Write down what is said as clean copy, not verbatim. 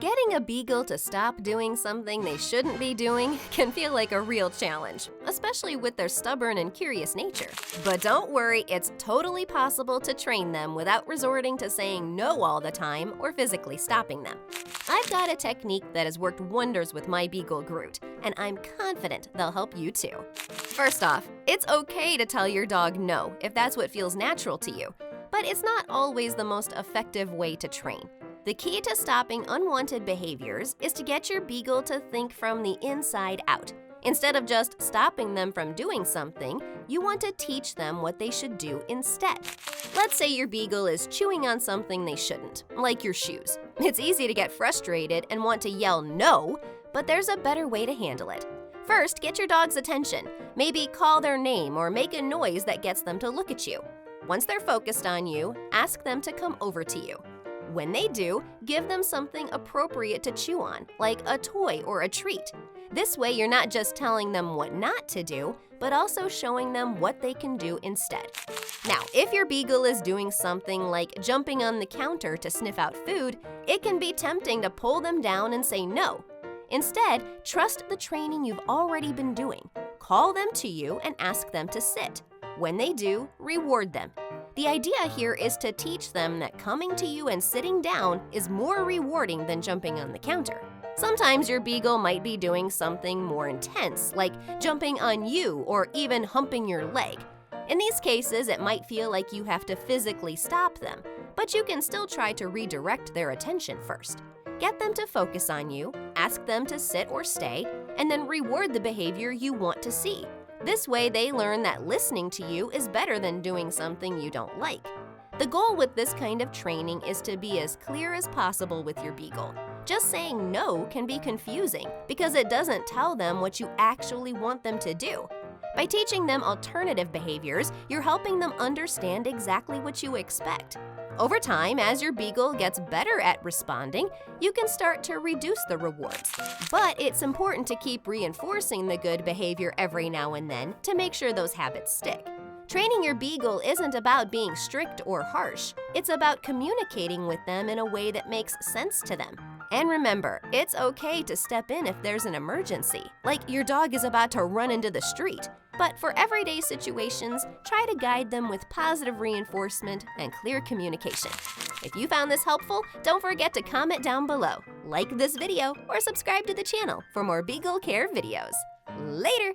Getting a Beagle to stop doing something they shouldn't be doing can feel like a real challenge, especially with their stubborn and curious nature. But don't worry, it's totally possible to train them without resorting to saying no all the time or physically stopping them. I've got a technique that has worked wonders with my Beagle Groot, and I'm confident they'll help you too. First off, it's okay to tell your dog no if that's what feels natural to you, but it's not always the most effective way to train. The key to stopping unwanted behaviors is to get your Beagle to think from the inside out. Instead of just stopping them from doing something, you want to teach them what they should do instead. Let's say your Beagle is chewing on something they shouldn't, like your shoes. It's easy to get frustrated and want to yell no, but there's a better way to handle it. First, get your dog's attention. Maybe call their name or make a noise that gets them to look at you. Once they're focused on you, ask them to come over to you. When they do, give them something appropriate to chew on, like a toy or a treat. This way, you're not just telling them what not to do, but also showing them what they can do instead. Now, if your Beagle is doing something like jumping on the counter to sniff out food, it can be tempting to pull them down and say no. Instead, trust the training you've already been doing. Call them to you and ask them to sit. When they do, reward them. The idea here is to teach them that coming to you and sitting down is more rewarding than jumping on the counter. Sometimes your Beagle might be doing something more intense, like jumping on you or even humping your leg. In these cases, it might feel like you have to physically stop them, but you can still try to redirect their attention first. Get them to focus on you, ask them to sit or stay, and then reward the behavior you want to see. This way, they learn that listening to you is better than doing something you don't like. The goal with this kind of training is to be as clear as possible with your Beagle. Just saying no can be confusing because it doesn't tell them what you actually want them to do. By teaching them alternative behaviors, you're helping them understand exactly what you expect. Over time, as your Beagle gets better at responding, you can start to reduce the rewards. But it's important to keep reinforcing the good behavior every now and then to make sure those habits stick. Training your Beagle isn't about being strict or harsh. It's about communicating with them in a way that makes sense to them. And remember, it's okay to step in if there's an emergency, like your dog is about to run into the street. But for everyday situations, try to guide them with positive reinforcement and clear communication. If you found this helpful, don't forget to comment down below, like this video, or subscribe to the channel for more Beagle Care videos. Later!